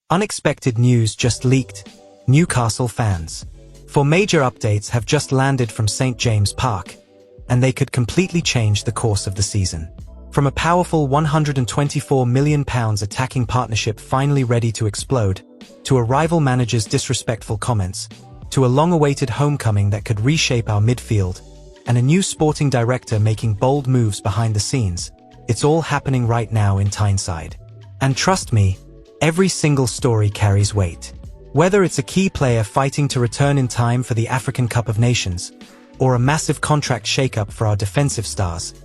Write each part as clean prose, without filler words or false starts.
Unexpected news just leaked. Newcastle fans. For major updates have just landed from St. James Park, and they could completely change the course of the season. From a powerful £124 million attacking partnership finally ready to explode, to a rival manager's disrespectful comments, to a long-awaited homecoming that could reshape our midfield, and a new sporting director making bold moves behind the scenes, it's all happening right now in Tyneside. And trust me, every single story carries weight. Whether it's a key player fighting to return in time for the African Cup of Nations, or a massive contract shakeup for our defensive stars,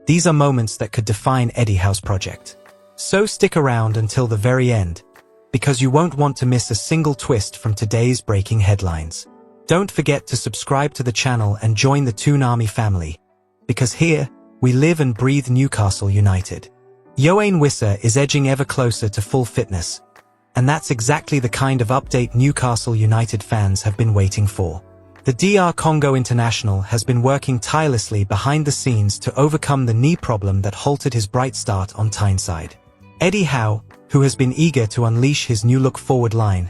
these are moments that could define Eddie Howe's project. So stick around until the very end, because you won't want to miss a single twist from today's breaking headlines. Don't forget to subscribe to the channel and join the Toon Army family, because here, we live and breathe Newcastle United. Yoane Wissa is edging ever closer to full fitness, and that's exactly the kind of update Newcastle United fans have been waiting for. The DR Congo international has been working tirelessly behind the scenes to overcome the knee problem that halted his bright start on Tyneside. Eddie Howe, who has been eager to unleash his new look forward line,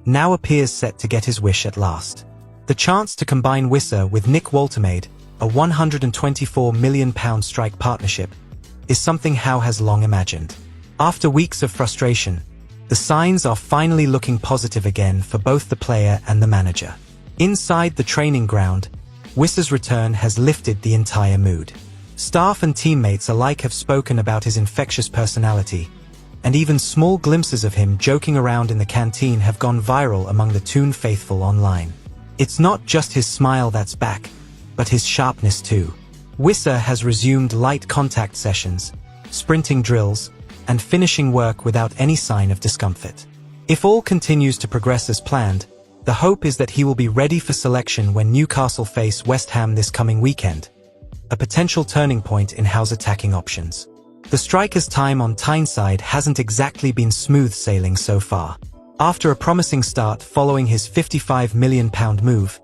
now appears set to get his wish at last. The chance to combine Wissa with Nick Woltemade, a £124 million strike partnership, is something Howe has long imagined. After weeks of frustration, the signs are finally looking positive again for both the player and the manager. Inside the training ground, Wissa's return has lifted the entire mood. Staff and teammates alike have spoken about his infectious personality, and even small glimpses of him joking around in the canteen have gone viral among the Toon faithful online. It's not just his smile that's back, but his sharpness too. Wissa has resumed light contact sessions, sprinting drills, and finishing work without any sign of discomfort. If all continues to progress as planned, the hope is that he will be ready for selection when Newcastle face West Ham this coming weekend, a potential turning point in Howe's attacking options. The striker's time on Tyneside hasn't exactly been smooth sailing so far. After a promising start following his £55 million move,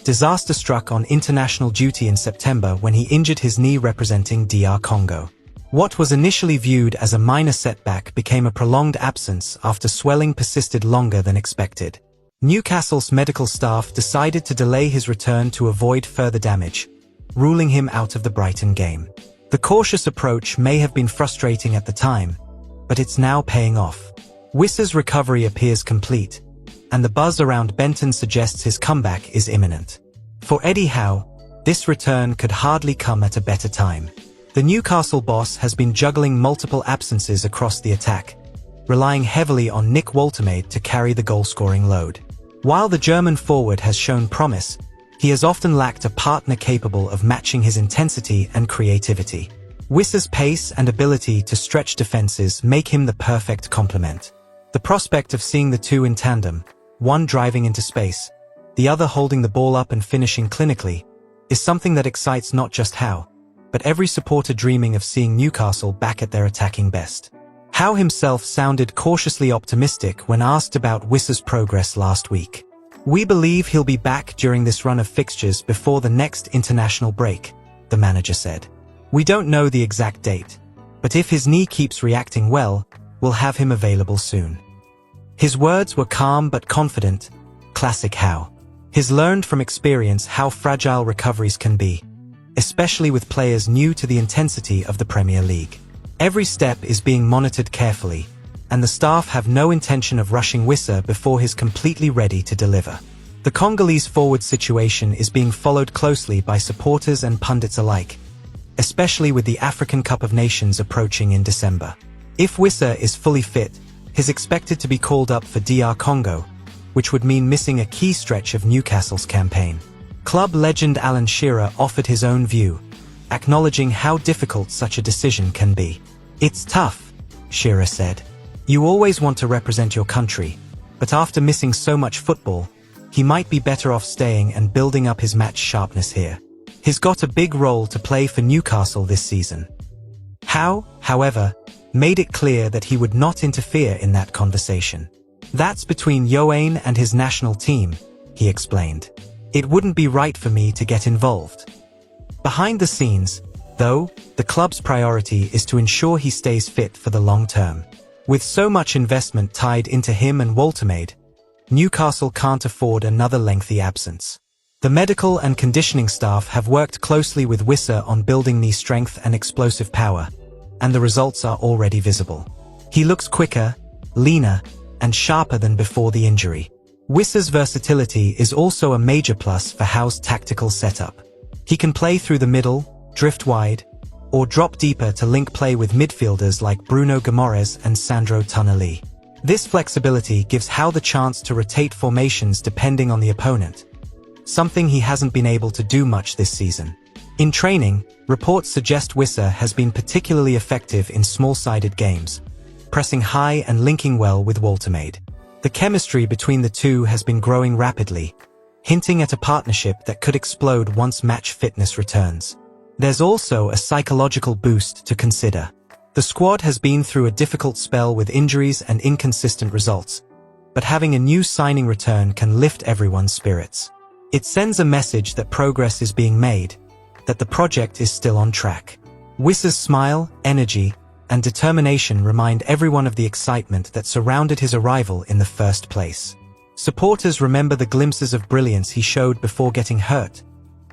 disaster struck on international duty in September when he injured his knee representing DR Congo. What was initially viewed as a minor setback became a prolonged absence after swelling persisted longer than expected. Newcastle's medical staff decided to delay his return to avoid further damage, ruling him out of the Brighton game. The cautious approach may have been frustrating at the time, but it's now paying off. Wissa's recovery appears complete, and the buzz around Benton suggests his comeback is imminent. For Eddie Howe, this return could hardly come at a better time. The Newcastle boss has been juggling multiple absences across the attack, relying heavily on Nick Woltemade to carry the goal-scoring load. While the German forward has shown promise, he has often lacked a partner capable of matching his intensity and creativity. Wissa's pace and ability to stretch defenses make him the perfect complement. The prospect of seeing the two in tandem, one driving into space, the other holding the ball up and finishing clinically, is something that excites not just Howe, but every supporter dreaming of seeing Newcastle back at their attacking best. Howe himself sounded cautiously optimistic when asked about Wissa's progress last week. "We believe he'll be back during this run of fixtures before the next international break," the manager said. "We don't know the exact date, but if his knee keeps reacting well, we'll have him available soon." His words were calm but confident, classic Howe. He's learned from experience how fragile recoveries can be, especially with players new to the intensity of the Premier League. Every step is being monitored carefully, and the staff have no intention of rushing Wissa before he's completely ready to deliver. The Congolese forward situation is being followed closely by supporters and pundits alike, especially with the African Cup of Nations approaching in December. If Wissa is fully fit, he's expected to be called up for DR Congo, which would mean missing a key stretch of Newcastle's campaign. Club legend Alan Shearer offered his own view, acknowledging how difficult such a decision can be. "It's tough," Shearer said. "You always want to represent your country, but after missing so much football, he might be better off staying and building up his match sharpness here. He's got a big role to play for Newcastle this season." Howe, however, made it clear that he would not interfere in that conversation. "That's between Yoane and his national team," he explained. "It wouldn't be right for me to get involved." Behind the scenes, though, the club's priority is to ensure he stays fit for the long term. With so much investment tied into him and Woltemade, Newcastle can't afford another lengthy absence. The medical and conditioning staff have worked closely with Wissa on building knee strength and explosive power, and the results are already visible. He looks quicker, leaner, and sharper than before the injury. Wissa's versatility is also a major plus for Howe's tactical setup. He can play through the middle, drift wide, or drop deeper to link play with midfielders like Bruno Guimaraes and Sandro Tonali. This flexibility gives Howe the chance to rotate formations depending on the opponent, something he hasn't been able to do much this season. In training, reports suggest Wissa has been particularly effective in small-sided games, pressing high and linking well with Woltemade. The chemistry between the two has been growing rapidly, hinting at a partnership that could explode once match fitness returns. There's also a psychological boost to consider. The squad has been through a difficult spell with injuries and inconsistent results, but having a new signing return can lift everyone's spirits. It sends a message that progress is being made, that the project is still on track. Wissa's smile, energy, and determination remind everyone of the excitement that surrounded his arrival in the first place. Supporters remember the glimpses of brilliance he showed before getting hurt,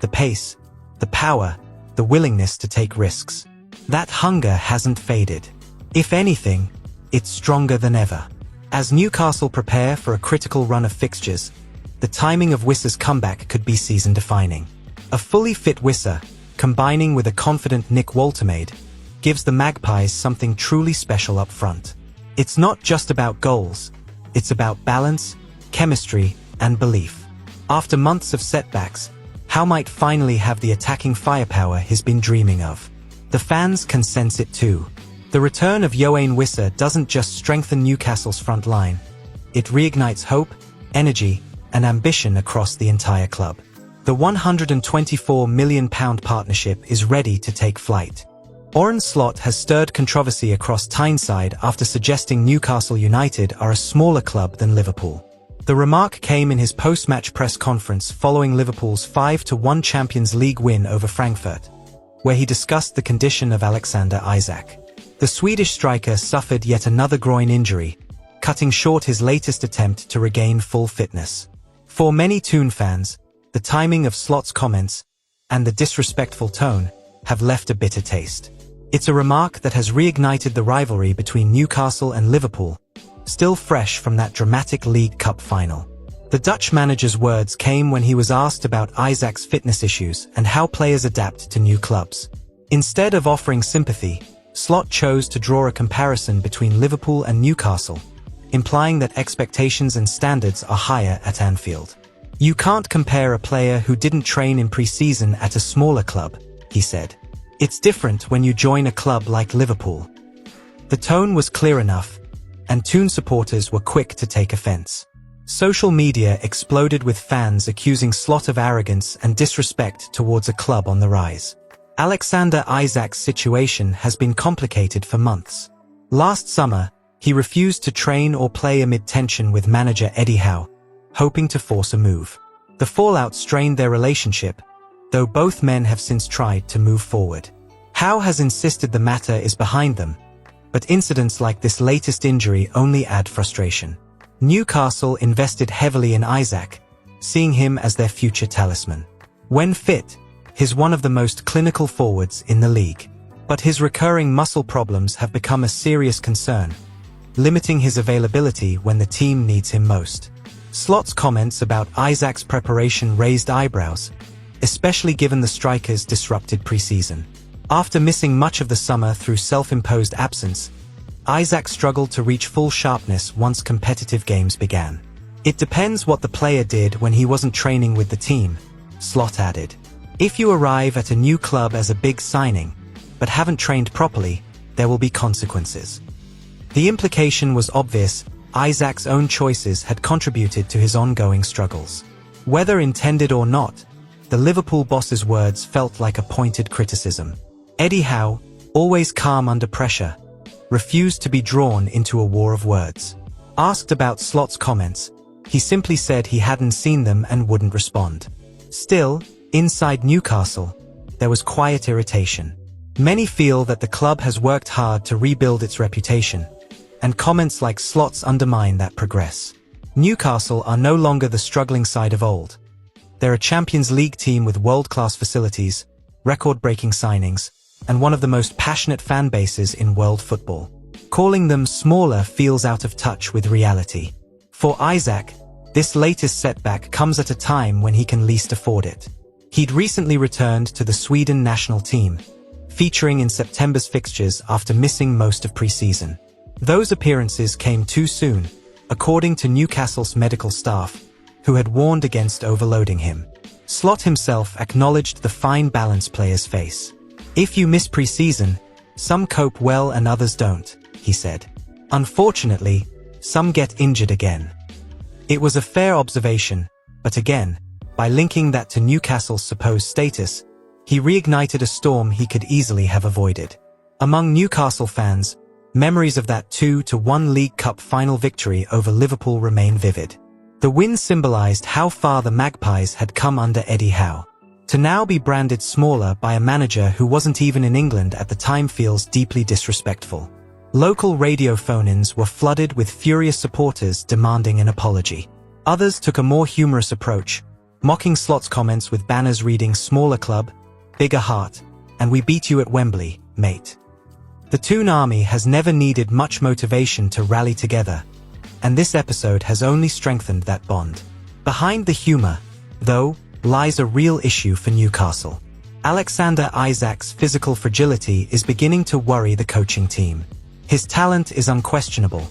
the pace, the power, the willingness to take risks. That hunger hasn't faded. If anything, it's stronger than ever. As Newcastle prepare for a critical run of fixtures, the timing of Wissa's comeback could be season-defining. A fully fit Wissa, combining with a confident Nick Woltemade, gives the Magpies something truly special up front. It's not just about goals, it's about balance, chemistry, and belief. After months of setbacks, Howe might finally have the attacking firepower he's been dreaming of. The fans can sense it too. The return of Yoane Wissa doesn't just strengthen Newcastle's front line, it reignites hope, energy, and ambition across the entire club. The £124 million partnership is ready to take flight. Oren Slot has stirred controversy across Tyneside after suggesting Newcastle United are a smaller club than Liverpool. The remark came in his post-match press conference following Liverpool's 5-1 Champions League win over Frankfurt, where he discussed the condition of Alexander Isak. The Swedish striker suffered yet another groin injury, cutting short his latest attempt to regain full fitness. For many Toon fans, the timing of Slot's comments and the disrespectful tone have left a bitter taste. It's a remark that has reignited the rivalry between Newcastle and Liverpool, still fresh from that dramatic League Cup final. The Dutch manager's words came when he was asked about Isak's fitness issues and how players adapt to new clubs. Instead of offering sympathy, Slot chose to draw a comparison between Liverpool and Newcastle, implying that expectations and standards are higher at Anfield. "You can't compare a player who didn't train in pre-season at a smaller club," he said. "It's different when you join a club like Liverpool." The tone was clear enough, and Toon supporters were quick to take offense. Social media exploded with fans accusing Slot of arrogance and disrespect towards a club on the rise. Alexander Isak's situation has been complicated for months. Last summer, he refused to train or play amid tension with manager Eddie Howe, hoping to force a move. The fallout strained their relationship, though both men have since tried to move forward. Howe has insisted the matter is behind them, but incidents like this latest injury only add frustration. Newcastle invested heavily in Isak, seeing him as their future talisman. When fit, he's one of the most clinical forwards in the league. But his recurring muscle problems have become a serious concern, limiting his availability when the team needs him most. Slot's comments about Isak's preparation raised eyebrows, especially given the striker's disrupted preseason. After missing much of the summer through self-imposed absence, Isak struggled to reach full sharpness once competitive games began. "It depends what the player did when he wasn't training with the team," Slot added. "If you arrive at a new club as a big signing, but haven't trained properly, there will be consequences." The implication was obvious. Isak's own choices had contributed to his ongoing struggles. Whether intended or not, the Liverpool boss's words felt like a pointed criticism. Eddie Howe, always calm under pressure, refused to be drawn into a war of words. Asked about Slot's comments, he simply said he hadn't seen them and wouldn't respond. Still, inside Newcastle, there was quiet irritation. Many feel that the club has worked hard to rebuild its reputation, and comments like slots undermine that progress. Newcastle are no longer the struggling side of old. They're a Champions League team with world-class facilities, record-breaking signings, and one of the most passionate fan bases in world football. Calling them smaller feels out of touch with reality. For Isaac, this latest setback comes at a time when he can least afford it. He'd recently returned to the Sweden national team, featuring in September's fixtures after missing most of pre-season. Those appearances came too soon, according to Newcastle's medical staff, who had warned against overloading him. Slot himself acknowledged the fine balance players face. "If you miss pre-season, some cope well and others don't," he said. "Unfortunately, some get injured again." It was a fair observation, but again, by linking that to Newcastle's supposed status, he reignited a storm he could easily have avoided. Among Newcastle fans, memories of that 2-1 League Cup final victory over Liverpool remain vivid. The win symbolized how far the Magpies had come under Eddie Howe. To now be branded smaller by a manager who wasn't even in England at the time feels deeply disrespectful. Local radio phone-ins were flooded with furious supporters demanding an apology. Others took a more humorous approach, mocking Slot's comments with banners reading "Smaller club, bigger heart, and we beat you at Wembley, mate." The Toon Army has never needed much motivation to rally together, and this episode has only strengthened that bond. Behind the humor, though, lies a real issue for Newcastle. Alexander Isak's physical fragility is beginning to worry the coaching team. His talent is unquestionable,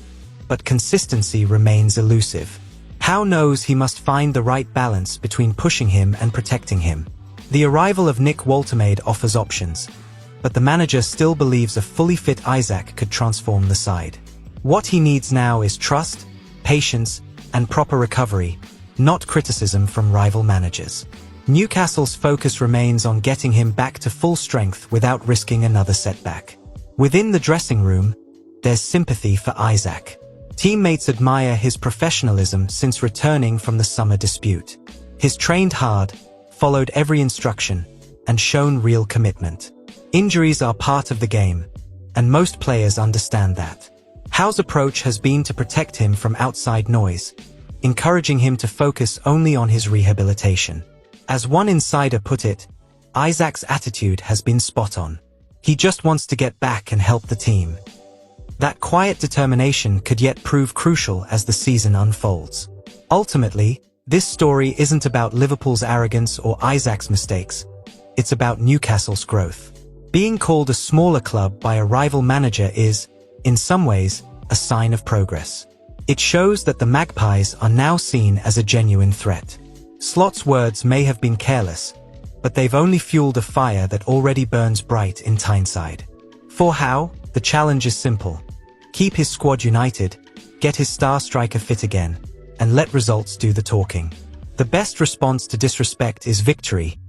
but consistency remains elusive. Howe knows he must find the right balance between pushing him and protecting him. The arrival of Nick Woltermaid offers options, but the manager still believes a fully fit Isak could transform the side. What he needs now is trust, patience, and proper recovery, not criticism from rival managers. Newcastle's focus remains on getting him back to full strength without risking another setback. Within the dressing room, there's sympathy for Isak. Teammates admire his professionalism since returning from the summer dispute. He's trained hard, followed every instruction, and shown real commitment. Injuries are part of the game, and most players understand that. Howe's approach has been to protect him from outside noise, encouraging him to focus only on his rehabilitation. As one insider put it, Isak's attitude has been spot on. He just wants to get back and help the team. That quiet determination could yet prove crucial as the season unfolds. Ultimately, this story isn't about Liverpool's arrogance or Isak's mistakes. It's about Newcastle's growth. Being called a smaller club by a rival manager is, in some ways, a sign of progress. It shows that the Magpies are now seen as a genuine threat. Slot's words may have been careless, but they've only fueled a fire that already burns bright in Tyneside. For Howe, the challenge is simple. Keep his squad united, get his star striker fit again, and let results do the talking. The best response to disrespect is victory,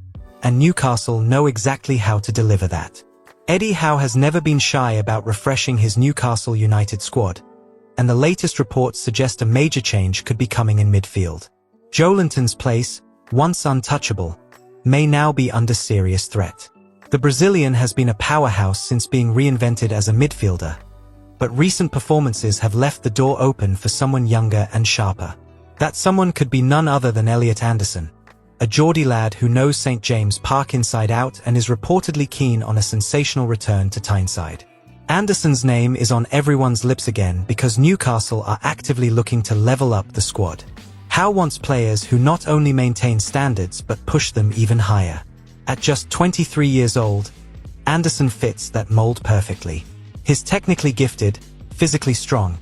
and Newcastle know exactly how to deliver that. Eddie Howe has never been shy about refreshing his Newcastle United squad, and the latest reports suggest a major change could be coming in midfield. Joelinton's place, once untouchable, may now be under serious threat. The Brazilian has been a powerhouse since being reinvented as a midfielder, but recent performances have left the door open for someone younger and sharper. That someone could be none other than Elliot Anderson, a Geordie lad who knows St James Park inside out and is reportedly keen on a sensational return to Tyneside. Anderson's name is on everyone's lips again because Newcastle are actively looking to level up the squad. Howe wants players who not only maintain standards but push them even higher. At just 23 years old, Anderson fits that mold perfectly. He's technically gifted, physically strong,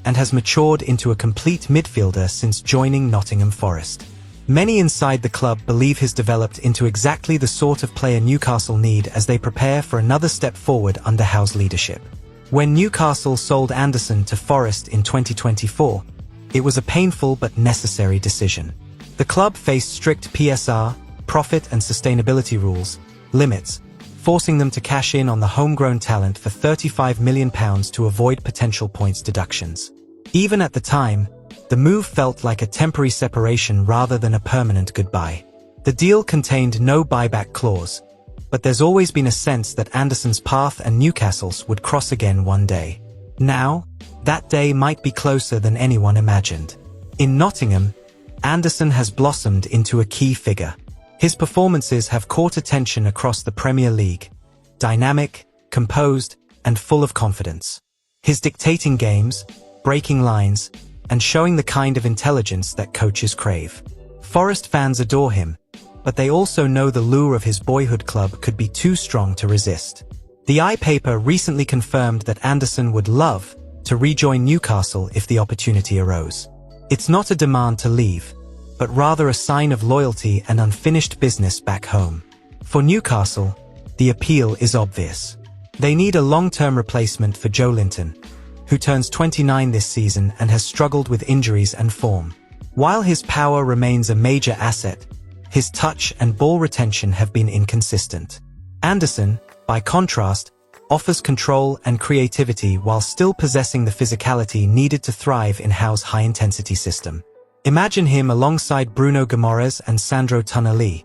and has matured into a complete midfielder since joining Nottingham Forest. Many inside the club believe he's developed into exactly the sort of player Newcastle need as they prepare for another step forward under Howe's leadership. When Newcastle sold Anderson to Forest in 2024, it was a painful but necessary decision. The club faced strict PSR, profit and sustainability rules, limits, forcing them to cash in on the homegrown talent for £35 million to avoid potential points deductions. Even at the time, the move felt like a temporary separation rather than a permanent goodbye. The deal contained no buyback clause, but there's always been a sense that Anderson's path and Newcastle's would cross again one day. Now, that day might be closer than anyone imagined. In Nottingham, Anderson has blossomed into a key figure. His performances have caught attention across the Premier League. Dynamic, composed, and full of confidence. His dictating games, breaking lines, and showing the kind of intelligence that coaches crave. Forest fans adore him, but they also know the lure of his boyhood club could be too strong to resist. The I-Paper recently confirmed that Anderson would love to rejoin Newcastle if the opportunity arose. It's not a demand to leave, but rather a sign of loyalty and unfinished business back home. For Newcastle, the appeal is obvious. They need a long-term replacement for Joe Linton, who turns 29 this season and has struggled with injuries and form. While his power remains a major asset, his touch and ball retention have been inconsistent. Anderson, by contrast, offers control and creativity while still possessing the physicality needed to thrive in Howe's high-intensity system. Imagine him alongside Bruno Guimaraes and Sandro Tonali,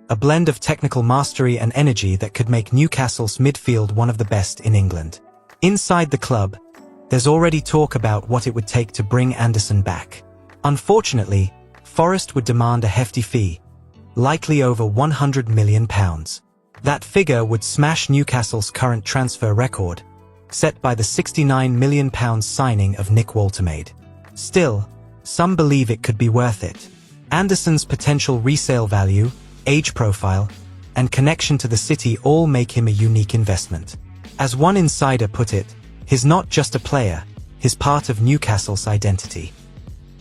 a blend of technical mastery and energy that could make Newcastle's midfield one of the best in England. Inside the club, there's already talk about what it would take to bring Anderson back. Unfortunately, Forest would demand a hefty fee, likely over £100 million. That figure would smash Newcastle's current transfer record, set by the £69 million signing of Nick Woltemade. Still, some believe it could be worth it. Anderson's potential resale value, age profile, and connection to the city all make him a unique investment. As one insider put it, he's not just a player, he's part of Newcastle's identity.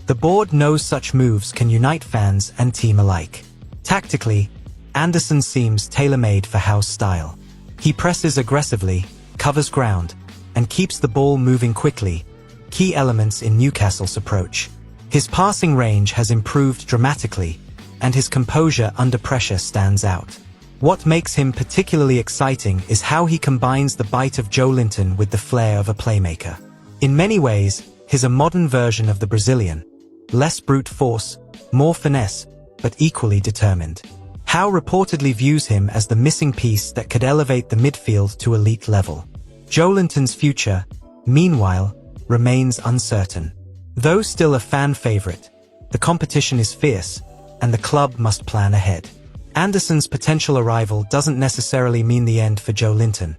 The board knows such moves can unite fans and team alike. Tactically, Anderson seems tailor-made for Howe's style. He presses aggressively, covers ground, and keeps the ball moving quickly, key elements in Newcastle's approach. His passing range has improved dramatically, and his composure under pressure stands out. What makes him particularly exciting is how he combines the bite of Joe Linton with the flair of a playmaker. In many ways, he's a modern version of the Brazilian. Less brute force, more finesse, but equally determined. Howe reportedly views him as the missing piece that could elevate the midfield to elite level. Joe Linton's future, meanwhile, remains uncertain. Though still a fan favorite, the competition is fierce, and the club must plan ahead. Anderson's potential arrival doesn't necessarily mean the end for Joe Linton,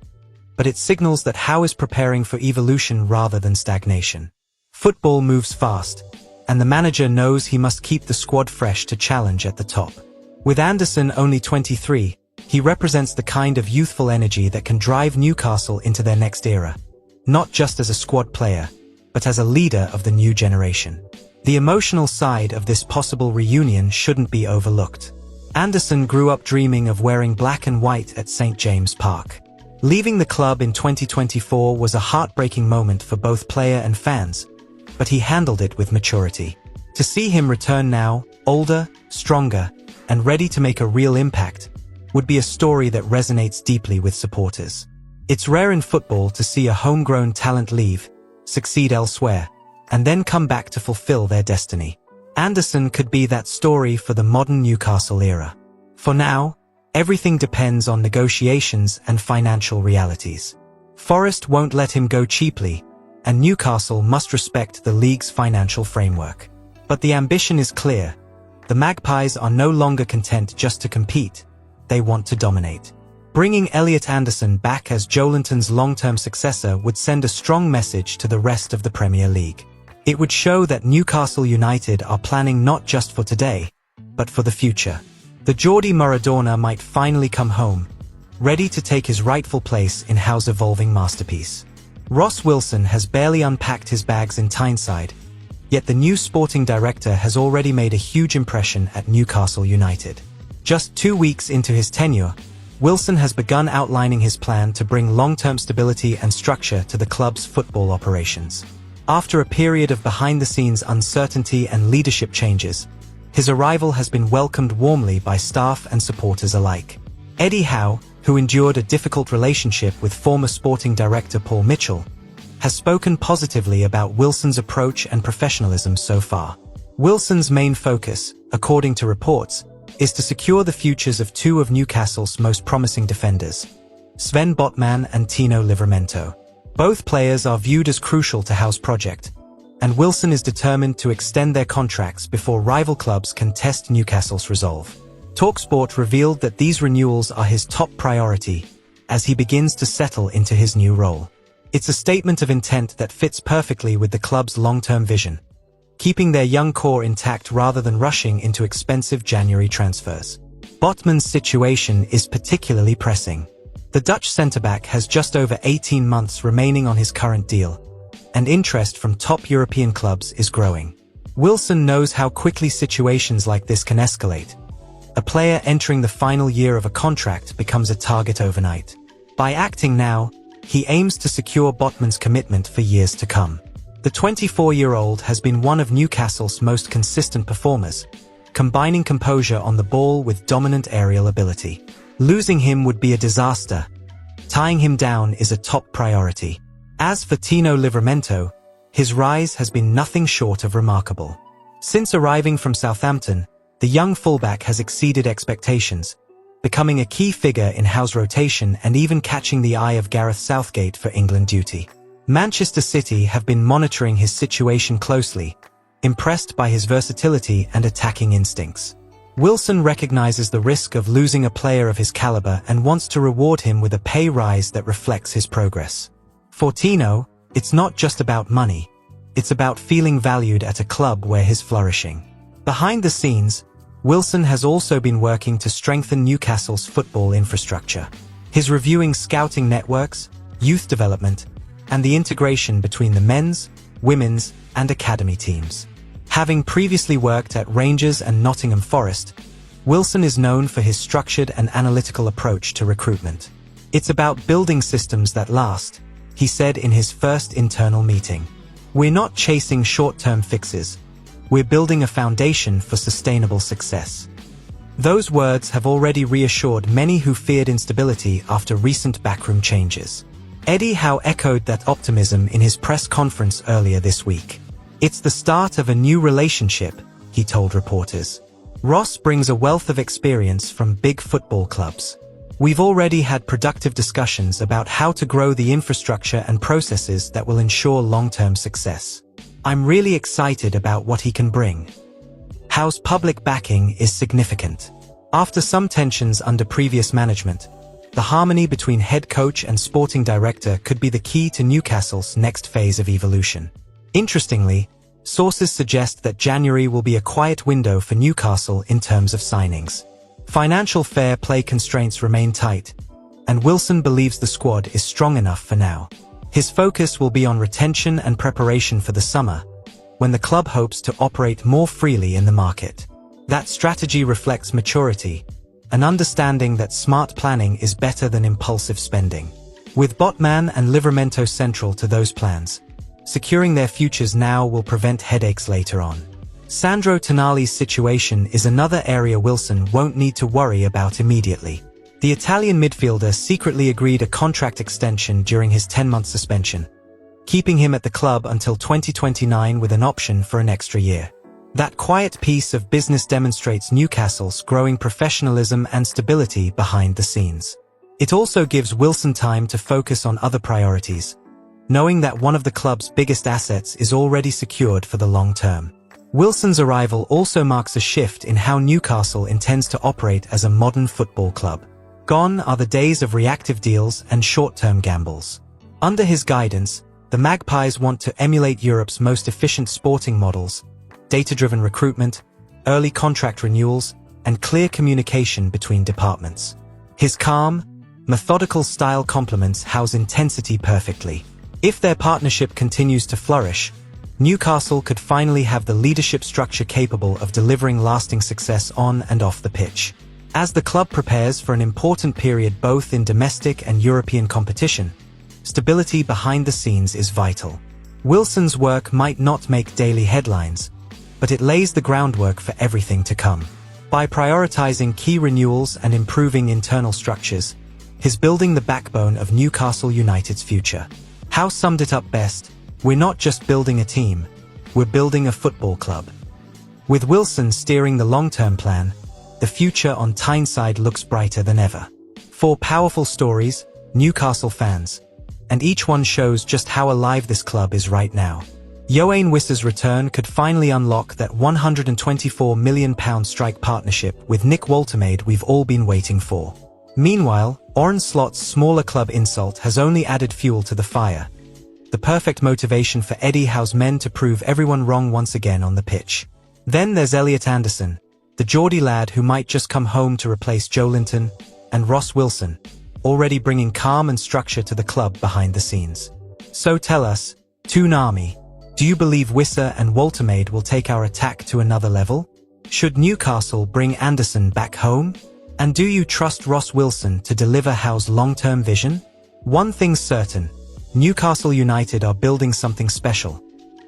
but it signals that Howe is preparing for evolution rather than stagnation. Football moves fast, and the manager knows he must keep the squad fresh to challenge at the top. With Anderson only 23, he represents the kind of youthful energy that can drive Newcastle into their next era, not just as a squad player, but as a leader of the new generation. The emotional side of this possible reunion shouldn't be overlooked. Anderson grew up dreaming of wearing black and white at St. James Park. Leaving the club in 2024 was a heartbreaking moment for both player and fans, but he handled it with maturity. To see him return now, older, stronger, and ready to make a real impact, would be a story that resonates deeply with supporters. It's rare in football to see a homegrown talent leave, succeed elsewhere, and then come back to fulfill their destiny. Anderson could be that story for the modern Newcastle era. For now, everything depends on negotiations and financial realities. Forest won't let him go cheaply, and Newcastle must respect the league's financial framework. But the ambition is clear. The Magpies are no longer content just to compete, they want to dominate. Bringing Elliot Anderson back as Joe Linton's long-term successor would send a strong message to the rest of the Premier League. It would show that Newcastle United are planning not just for today, but for the future. The Geordie Maradona might finally come home, ready to take his rightful place in Howe's evolving masterpiece. Ross Wilson has barely unpacked his bags in Tyneside, yet the new sporting director has already made a huge impression at Newcastle United. Just 2 weeks into his tenure, Wilson has begun outlining his plan to bring long-term stability and structure to the club's football operations. After a period of behind-the-scenes uncertainty and leadership changes, his arrival has been welcomed warmly by staff and supporters alike. Eddie Howe, who endured a difficult relationship with former sporting director Paul Mitchell, has spoken positively about Wilson's approach and professionalism so far. Wilson's main focus, according to reports, is to secure the futures of two of Newcastle's most promising defenders, Sven Botman and Tino Livramento. Both players are viewed as crucial to Howe's project, and Wilson is determined to extend their contracts before rival clubs can test Newcastle's resolve. TalkSport revealed that these renewals are his top priority as he begins to settle into his new role. It's a statement of intent that fits perfectly with the club's long-term vision, keeping their young core intact rather than rushing into expensive January transfers. Botman's situation is particularly pressing. The Dutch centre-back has just over 18 months remaining on his current deal, and interest from top European clubs is growing. Wilson knows how quickly situations like this can escalate. A player entering the final year of a contract becomes a target overnight. By acting now, he aims to secure Botman's commitment for years to come. The 24-year-old has been one of Newcastle's most consistent performers, combining composure on the ball with dominant aerial ability. Losing him would be a disaster. Tying him down is a top priority. As for Tino Livramento, his rise has been nothing short of remarkable. Since arriving from Southampton, the young fullback has exceeded expectations, becoming a key figure in Howe's rotation and even catching the eye of Gareth Southgate for England duty. Manchester City have been monitoring his situation closely, impressed by his versatility and attacking instincts. Wilson recognizes the risk of losing a player of his caliber and wants to reward him with a pay rise that reflects his progress. For Tino, it's not just about money, it's about feeling valued at a club where he's flourishing. Behind the scenes, Wilson has also been working to strengthen Newcastle's football infrastructure. He's reviewing scouting networks, youth development, and the integration between the men's, women's, and academy teams. Having previously worked at Rangers and Nottingham Forest, Wilson is known for his structured and analytical approach to recruitment. It's about building systems that last, he said in his first internal meeting. We're not chasing short-term fixes. We're building a foundation for sustainable success. Those words have already reassured many who feared instability after recent backroom changes. Eddie Howe echoed that optimism in his press conference earlier this week. It's the start of a new relationship, he told reporters. Ross brings a wealth of experience from big football clubs. We've already had productive discussions about how to grow the infrastructure and processes that will ensure long-term success. I'm really excited about what he can bring. Howe's public backing is significant. After some tensions under previous management, the harmony between head coach and sporting director could be the key to Newcastle's next phase of evolution. Interestingly, sources suggest that January will be a quiet window for Newcastle in terms of signings. Financial fair play constraints remain tight, and Wilson believes the squad is strong enough for now. His focus will be on retention and preparation for the summer, when the club hopes to operate more freely in the market. That strategy reflects maturity, an understanding that smart planning is better than impulsive spending. With Botman and Livramento central to those plans, securing their futures now will prevent headaches later on. Sandro Tonali's situation is another area Wilson won't need to worry about immediately. The Italian midfielder secretly agreed a contract extension during his 10-month suspension, keeping him at the club until 2029 with an option for an extra year. That quiet piece of business demonstrates Newcastle's growing professionalism and stability behind the scenes. It also gives Wilson time to focus on other priorities, knowing that one of the club's biggest assets is already secured for the long term. Wilson's arrival also marks a shift in how Newcastle intends to operate as a modern football club. Gone are the days of reactive deals and short-term gambles. Under his guidance, the Magpies want to emulate Europe's most efficient sporting models, data-driven recruitment, early contract renewals, and clear communication between departments. His calm, methodical style complements Howe's intensity perfectly. If their partnership continues to flourish, Newcastle could finally have the leadership structure capable of delivering lasting success on and off the pitch. As the club prepares for an important period both in domestic and European competition, stability behind the scenes is vital. Wilson's work might not make daily headlines, but it lays the groundwork for everything to come. By prioritizing key renewals and improving internal structures, he's building the backbone of Newcastle United's future. Howe summed it up best: we're not just building a team, we're building a football club. With Wilson steering the long-term plan, the future on Tyneside looks brighter than ever. For powerful stories, Newcastle fans, and each one shows just how alive this club is right now. Yoane Wissa's return could finally unlock that £124 million strike partnership with Nick Woltemade we've all been waiting for. Meanwhile, Oran Slot's smaller club insult has only added fuel to the fire. The perfect motivation for Eddie Howe's men to prove everyone wrong once again on the pitch. Then there's Elliot Anderson, the Geordie lad who might just come home to replace Joe Linton, and Ross Wilson, already bringing calm and structure to the club behind the scenes. So tell us, Toon Army, do you believe Wissa and Woltemade will take our attack to another level? Should Newcastle bring Anderson back home? And do you trust Ross Wilson to deliver Howe's long-term vision? One thing's certain, Newcastle United are building something special.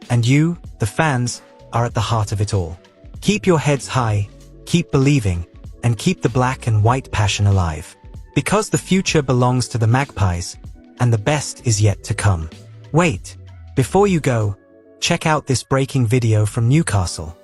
And you, the fans, are at the heart of it all. Keep your heads high, keep believing, and keep the black and white passion alive. Because the future belongs to the Magpies, and the best is yet to come. Wait, before you go, check out this breaking video from Newcastle.